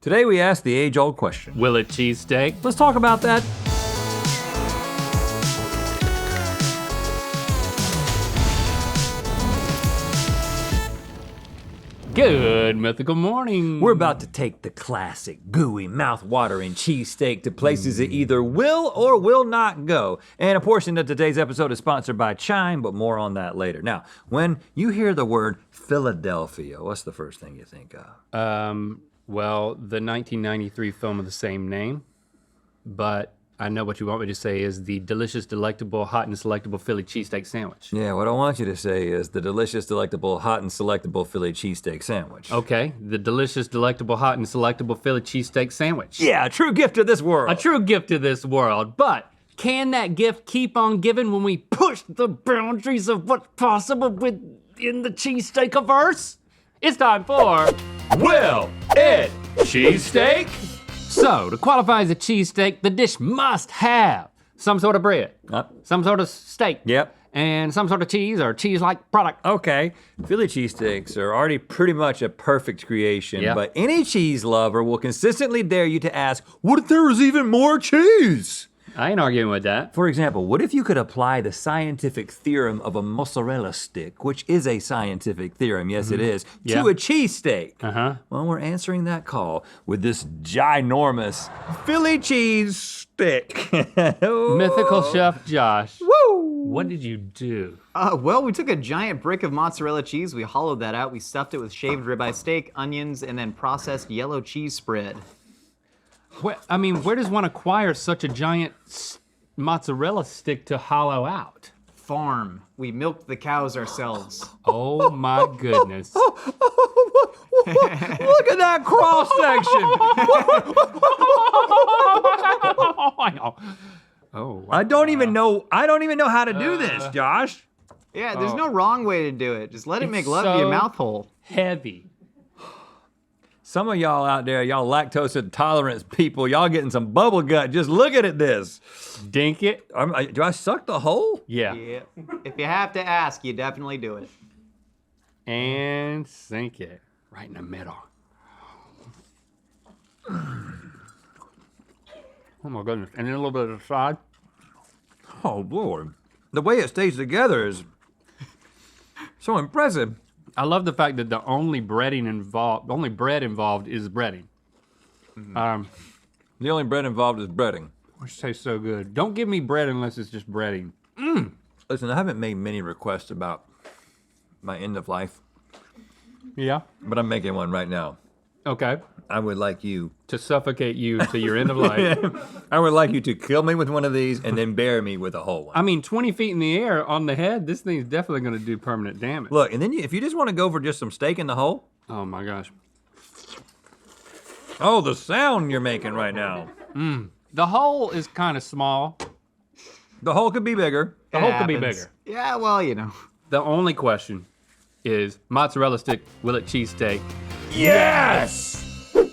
Today we ask the age-old question. Will it cheesesteak? Let's talk about that. Good mythical morning. We're about to take the classic, gooey, mouth-watering cheesesteak to places it either will or will not go. And a portion of today's episode is sponsored by Chime, but more on that later. Now, when you hear the word Philadelphia, what's the first thing you think of? Well, the 1993 film of the same name, but I know what you want me to say is the delicious, delectable, hot and selectable Philly cheesesteak sandwich. Yeah, what I want you to say is the delicious, delectable, hot and selectable Philly cheesesteak sandwich. Okay, the delicious, delectable, hot and selectable Philly cheesesteak sandwich. Yeah, a true gift to this world. A true gift to this world, but can that gift keep on giving when we push the boundaries of what's possible within the cheesesteak-averse? It's time for Will It Cheesesteak? So, to qualify as a cheesesteak, the dish must have some sort of bread, some sort of steak, and some sort of cheese or cheese-like product. Okay, Philly cheesesteaks are already pretty much a perfect creation, but any cheese lover will consistently dare you to ask, what if there was even more cheese? I ain't arguing with that. For example, what if you could apply the scientific theorem of a mozzarella stick, which is a scientific theorem, yes it is, to a cheesesteak? Well, we're answering that call with this ginormous Philly cheese stick. Mythical Chef Josh. Woo! What did you do? Well, we took a giant brick of mozzarella cheese, we hollowed that out, we stuffed it with shaved ribeye steak, onions, and then processed yellow cheese spread. Where does one acquire such a giant mozzarella stick to hollow out? Farm. We milked the cows ourselves. Oh my goodness. Look at that cross section. Oh, wow. I don't even know how to do this, Josh. Yeah, there's no wrong way to do it. Just let it make love to your mouth hole. Heavy. Some of y'all out there, y'all lactose intolerant people, y'all getting some bubble gut just looking at this. Dink it. Do I suck the whole? Yeah. If you have to ask, you definitely do it. And sink it right in the middle. Oh my goodness. And then a little bit of the side. Oh Lord. The way it stays together is so impressive. I love the fact that the only bread involved is breading. The only bread involved is breading. Which tastes so good. Don't give me bread unless it's just breading. Listen, I haven't made many requests about my end of life, Yeah. but I'm making one right now. Okay. I would like you, To suffocate you to your end of life. I would like you to kill me with one of these and then bury me with a whole one. I mean, 20 feet in the air on the head, this thing's definitely gonna do permanent damage. Look, and then if you just want to go for just some steak in the hole, Oh my gosh. oh, the sound you're making right now. The hole is kind of small. The hole could be bigger. The hole could be bigger. Yeah, well, you know. The only question is mozzarella stick, will it cheesesteak? Yes!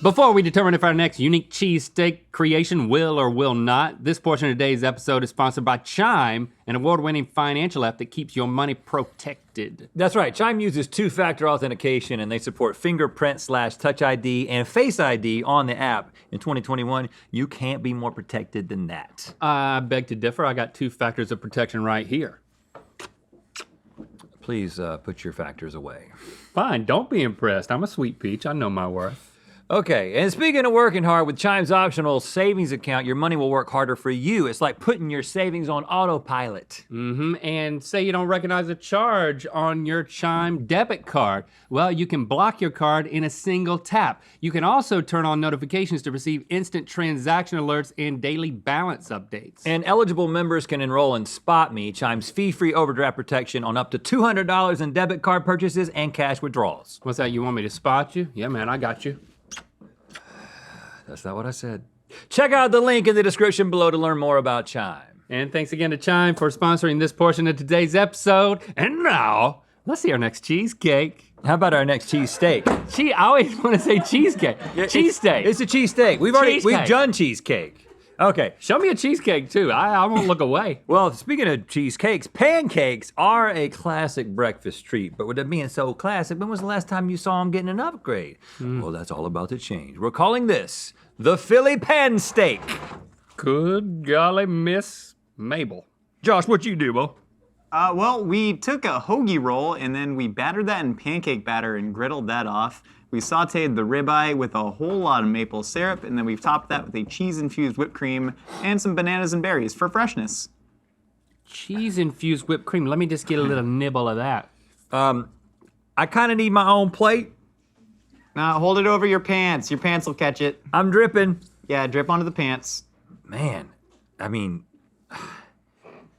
Before we determine if our next unique cheesesteak creation will or will not, this portion of today's episode is sponsored by Chime, an award-winning financial app that keeps your money protected. That's right, Chime uses two-factor authentication and they support fingerprint/touch ID and face ID on the app. In 2021, you can't be more protected than that. I beg to differ, I got 2 factors of protection right here. Please put your factors away. Fine, don't be impressed. I'm a sweet peach, I know my worth. Okay, and speaking of working hard, with Chime's optional savings account, your money will work harder for you. It's like putting your savings on autopilot. And say you don't recognize a charge on your Chime debit card. Well, you can block your card in a single tap. You can also turn on notifications to receive instant transaction alerts and daily balance updates. And eligible members can enroll in Spot Me, Chime's fee-free overdraft protection on up to $200 in debit card purchases and cash withdrawals. What's that, you want me to spot you? Yeah, man, I got you. That's not what I said. Check out the link in the description below to learn more about Chime. And thanks again to Chime for sponsoring this portion of today's episode. And now, let's see our next cheesecake. How about our next cheesesteak? I always want to say cheesecake. Cheesesteak. It's a cheesesteak. We've done cheesecake. Okay. Show me a cheesecake too. I won't look away. Well, speaking of cheesecakes, pancakes are a classic breakfast treat. But with them being so classic, when was the last time you saw them getting an upgrade? Well, that's all about to change. We're calling this the Philly Pan Steak. Good golly, Miss Mabel. Josh, what you do, Bo? Well, we took a hoagie roll and then we battered that in pancake batter and griddled that off. We sauteed the ribeye with a whole lot of maple syrup, and then we've topped that with a cheese-infused whipped cream and some bananas and berries for freshness. Cheese-infused whipped cream. Let me just get a little nibble of that. I kind of need my own plate. Now, hold it over your pants. Your pants will catch it. I'm dripping. Yeah, drip onto the pants. Man, I mean,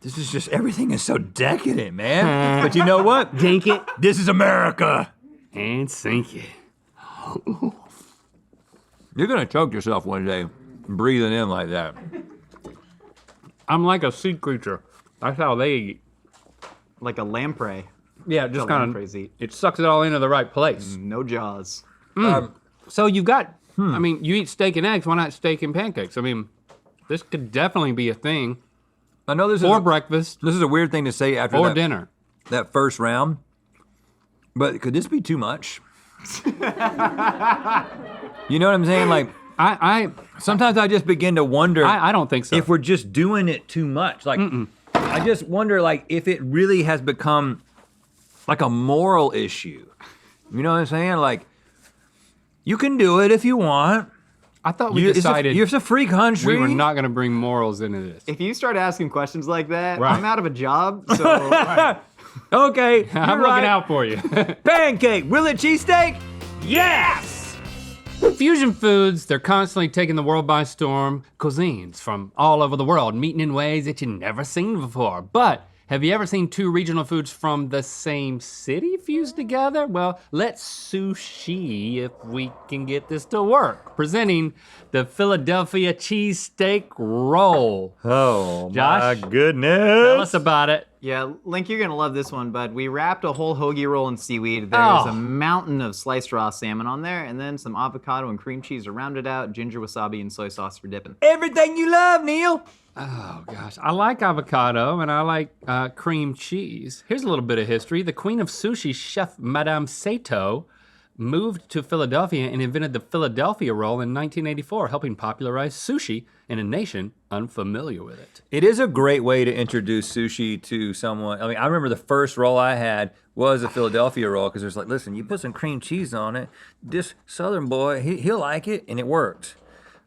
this is just, everything is so decadent, man. But you know what? Dink it This is America. and sink it. You're gonna choke yourself one day, breathing in like that. I'm like a sea creature. That's how they eat. Like a lamprey. Yeah, just How kind lampreys of, eat. it sucks it all into the right place. No jaws. So you've got, I mean, you eat steak and eggs, why not steak and pancakes? I mean, this could definitely be a thing I know this for is breakfast this is a weird thing to say after or that, dinner. that first round, but could this be too much? You know what I'm saying? Like, I sometimes I just begin to wonder don't think so. if we're just doing it too much. Like, I just wonder, like, if it really has become like a moral issue. You know what I'm saying? Like, you can do it if you want. I thought we decided it's a free country. we were not gonna bring morals into this. If you start asking questions like that, Right. I'm out of a job, so Okay, I'm you're right. looking out for you. Pancake, will it cheesesteak? Yes! Fusion foods, they're constantly taking the world by storm. Cuisines from all over the world, meeting in ways that you've never seen before. But have you ever seen two regional foods from the same city fused together? Well, let's sushi if we can get this to work. Presenting the Philadelphia cheesesteak roll. Oh, Josh? my goodness. Tell us about it. yeah, Link, you're gonna love this one, but we wrapped a whole hoagie roll in seaweed. There's Oh. a mountain of sliced raw salmon on there, and then some avocado and cream cheese to round it out, ginger, wasabi, and soy sauce for dipping. Everything you love, Neil. Oh gosh, I like avocado and I like cream cheese. Here's a little bit of history. The queen of sushi, Chef Madame Sato, moved to Philadelphia and invented the Philadelphia roll in 1984, helping popularize sushi in a nation unfamiliar with it. It is a great way to introduce sushi to someone. I mean, I remember the first roll I had was a Philadelphia roll because there's like, listen, you put some cream cheese on it. This Southern boy, he'll like it, and it worked.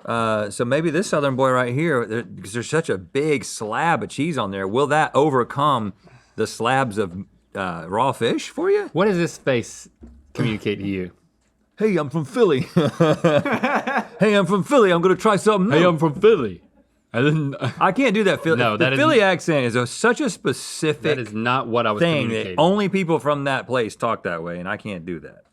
So maybe this Southern boy right here, because there's such a big slab of cheese on there, will that overcome the slabs of raw fish for you? What does this face communicate to you? Hey, I'm from Philly. Hey, I'm from Philly. I'm gonna try something new. Hey, I'm from Philly. I didn't. I can't do that. No, the that is- Philly accent is such a specific That is not what I was thing that communicating. only people from that place talk that way, and I can't do that.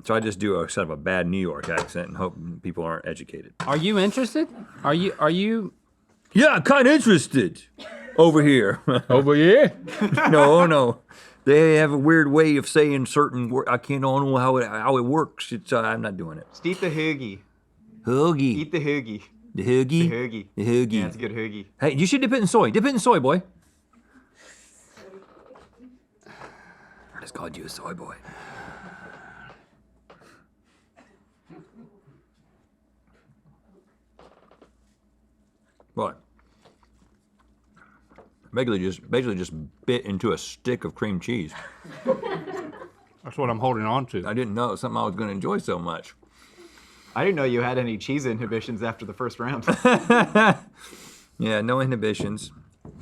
So I just do a sort of a bad New York accent and hope people aren't educated. Are you interested? Are you Yeah, I'm kind of interested over here. over here? No. They have a weird way of saying certain words. I don't know how it works. I'm not doing it. Just eat the hoagie. Hoagie. Eat the hoagie. The hoagie. The hoagie. The hoagie. Yeah, it's a good hoagie. Hey, you should dip it in soy. Dip it in soy, boy. I just called you a soy boy. What? Basically just bit into a stick of cream cheese. That's what I'm holding on to. I didn't know it was something I was going to enjoy so much. I didn't know you had any cheese inhibitions after the first round. Yeah, no inhibitions.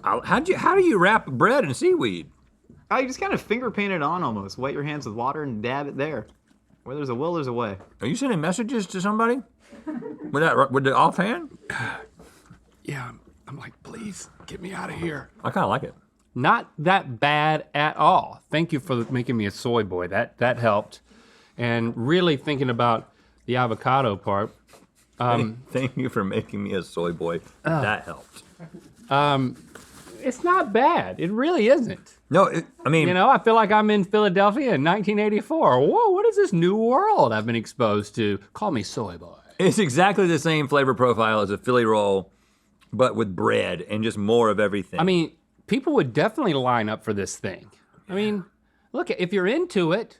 How do you wrap bread in seaweed? Oh, you just kind of finger paint it on almost. Wet your hands with water and dab it there. Where there's a will, there's a way. Are you sending messages to somebody with the offhand? Yeah, I'm like, please get me out of here. I kind of like it. Not that bad at all. Thank you for making me a soy boy. That helped. And really thinking about the avocado part. Thank you for making me a soy boy. That helped. It's not bad. It really isn't. No, I mean, You know, I feel like I'm in Philadelphia in 1984. Whoa, what is this new world I've been exposed to? Call me soy boy. It's exactly the same flavor profile as a Philly roll, but with bread and just more of everything. I mean, people would definitely line up for this thing. I mean, look, if you're into it,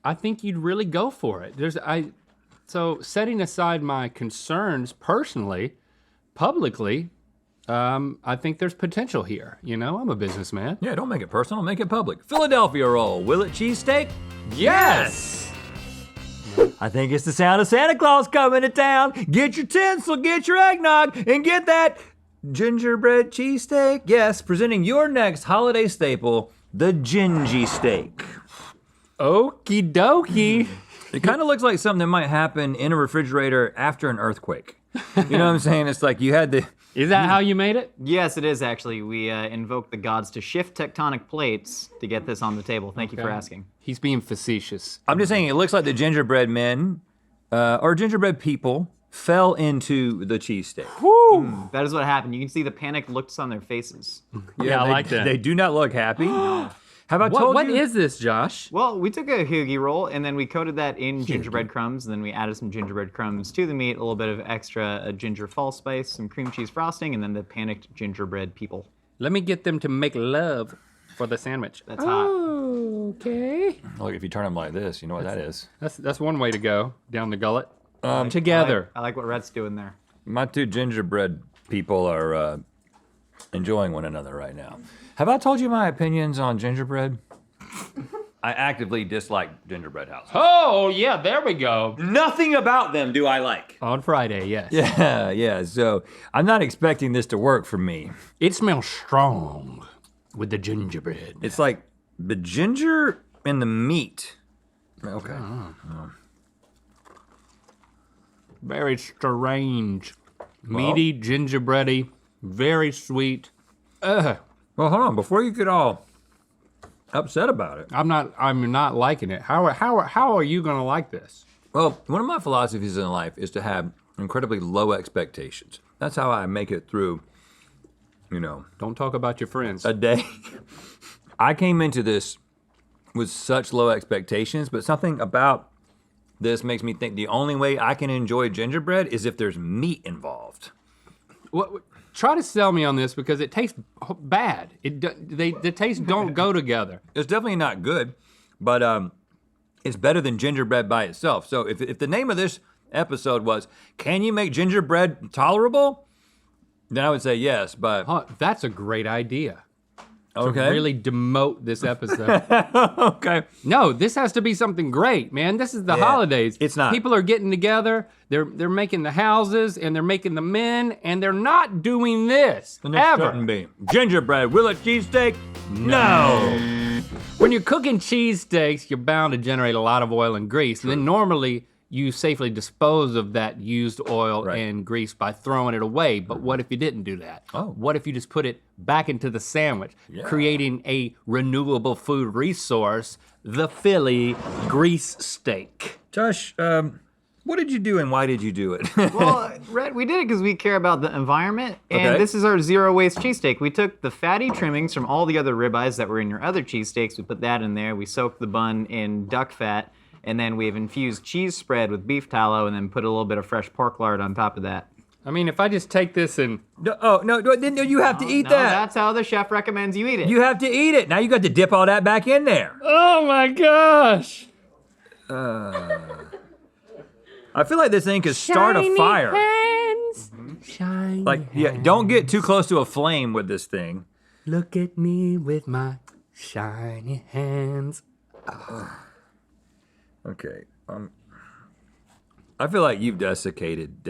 I think you'd really go for it. So setting aside my concerns personally, publicly, I think there's potential here. You know, I'm a businessman. yeah, don't make it personal, make it public. Philadelphia roll, will it cheesesteak? Yes! I think it's the sound of Santa Claus coming to town. Get your tinsel, get your eggnog, and get that gingerbread cheesesteak. Yes, presenting your next holiday staple, the gingy steak. Okie dokie. It kind of looks like something that might happen in a refrigerator after an earthquake. You know what I'm saying? It's like you had the... Is that how you made it? Yes, it is actually. We invoked the gods to shift tectonic plates to get this on the table. Thank you for asking. He's being facetious. I'm just saying, it looks like the gingerbread men, or gingerbread people, fell into the cheesesteak. Woo! That is what happened. You can see the panicked looks on their faces. Yeah, I they, like that. They do not look happy. Have I told you? What is this, Josh? Well, we took a hoagie roll and then we coated that in gingerbread crumbs. And then we added some gingerbread crumbs to the meat, a little bit of extra ginger allspice, some cream cheese frosting, and then the panicked gingerbread people. Let me get them to make love for the sandwich. That's hot. Okay. Look, if you turn them like this, you know what that is. That's one way to go, down the gullet. Together. I like what Rhett's doing there. My two gingerbread people are enjoying one another right now. Have I told you my opinions on gingerbread? I actively dislike gingerbread houses. Oh, yeah, there we go. Nothing about them do I like. On Friday, yes. Yeah, so I'm not expecting this to work for me. It smells strong with the gingerbread. It's like the ginger and the meat. Okay. Very strange. Meaty, gingerbready, very sweet. Ugh. Well, hold on, before you get all upset about it. I'm not liking it. How are you gonna like this? Well, one of my philosophies in life is to have incredibly low expectations. That's how I make it through, Don't talk about your friends. a day. I came into this with such low expectations, but something about this makes me think the only way I can enjoy gingerbread is if there's meat involved. What? Try to sell me on this because it tastes bad. The tastes don't go together. It's definitely not good, but it's better than gingerbread by itself. So if the name of this episode was, can you make gingerbread tolerable? Then I would say yes, but... Huh, that's a great idea. Okay. To really demote this episode. Okay. No, this has to be something great, man. This is the holidays. It's not. People are getting together. They're making the houses and they're making the men, and they're not doing this And it ever. shouldn't be. Gingerbread, will it cheesesteak? No. When you're cooking cheesesteaks, you're bound to generate a lot of oil and grease. And then normally you safely dispose of that used oil Right. and grease by throwing it away. But what if you didn't do that? Oh. What if you just put it back into the sandwich, creating a renewable food resource, the Philly grease steak? Josh, what did you do and why did you do it? Well, Rhett, we did it because we care about the environment, and Okay. this is our zero waste cheesesteak. We took the fatty trimmings from all the other ribeyes that were in your other cheesesteaks. We put that in there. We soaked the bun in duck fat, and then we've infused cheese spread with beef tallow, and then put a little bit of fresh pork lard on top of that. I mean, if I just take this and No, you have to eat No, that. that's how the chef recommends you eat it. You have to eat it. Now you got to dip all that back in there. oh my gosh, I feel like this thing could start a fire. hands, shiny Like, don't get too close to a flame with this thing. Look at me with my shiny hands. Okay. I feel like you've desecrated.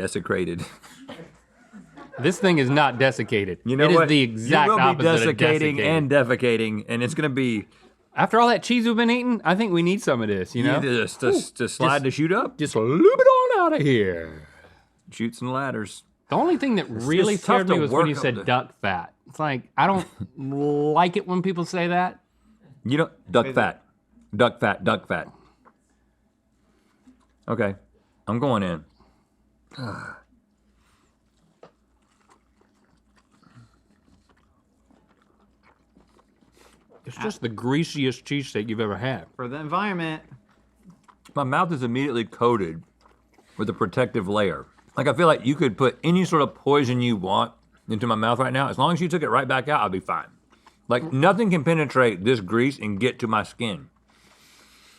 This thing is not desiccated. You know it what? is the exact you will opposite be desiccating of desiccated. and defecating, and it's gonna be After all that cheese we've been eating, I think we need some of this, you know? to slide to shoot up, Just loop it on out of here. shoot some ladders. The only thing that really just tough scared me to was when work you up said the- duck fat. It's like, I don't like it when people say that. You know, duck fat. Okay, I'm going in. It's just the greasiest cheesesteak you've ever had. For the environment. My mouth is immediately coated with a protective layer. Like I feel like you could put any sort of poison you want into my mouth right now. As long as you took it right back out, I'll be fine. Like nothing can penetrate this grease and get to my skin.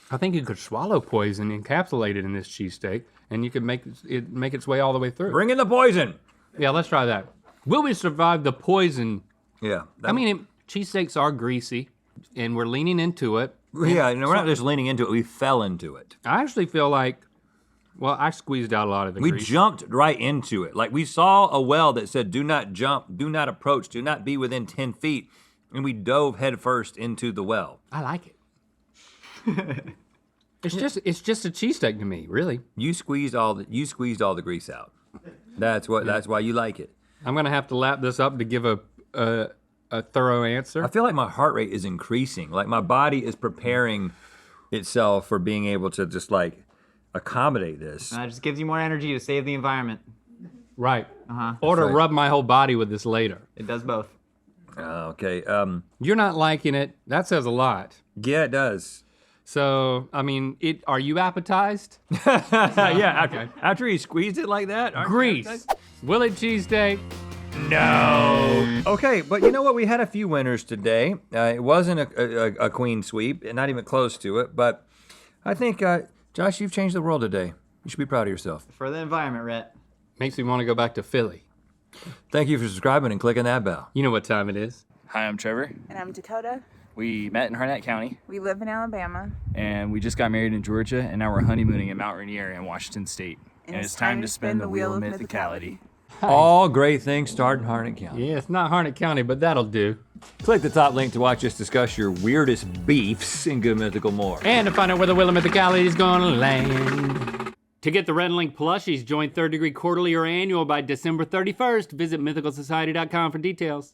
I think you could swallow poison encapsulated in this cheesesteak, and you could make its way all the way through. Bring in the poison. Yeah, let's try that. Will we survive the poison? Yeah. Cheesesteaks are greasy, and we're leaning into it. Yeah, and we're not just leaning into it, we fell into it. I actually feel like, well, I squeezed out a lot of the We grease. jumped right into it. Like we saw a well that said, do not jump, do not approach, do not be within 10 feet. And we dove headfirst into the well. I like it. It's just a cheesesteak to me, really. You squeezed all the grease out. That's why you like it. I'm gonna have to lap this up to give a thorough answer. I feel like my heart rate is increasing. Like my body is preparing itself for being able to just like accommodate this. That just gives you more energy to save the environment. Right. Uh-huh. Or to right. rub my whole body with this later. It does both. Okay. You're not liking it. That says a lot. Yeah, it does. So, I mean, are you appetized? Yeah. After he squeezed it like that. aren't you Grease. appetized? Will it cheesesteak? No. Okay, but you know what? We had a few winners today. It wasn't a queen sweep, not even close to it. But I think, Josh, you've changed the world today. You should be proud of yourself. For the environment, Rhett. Makes me want to go back to Philly. Thank you for subscribing and clicking that bell. You know what time it is. Hi, I'm Trevor. And I'm Dakota. We met in Harnett County, We live in Alabama. and we just got married in Georgia, and now we're honeymooning in Mount Rainier in Washington State. And it's time to spin the wheel of mythicality. All great things start in Harnett County. Yeah, it's not Harnett County, but that'll do. Click the top link to watch us discuss your weirdest beefs in Good Mythical more. And to find out where the Wheel of Mythicality is gonna land. To get the Red Link plushies, join Third Degree quarterly or annual by December 31st. Visit mythicalsociety.com for details.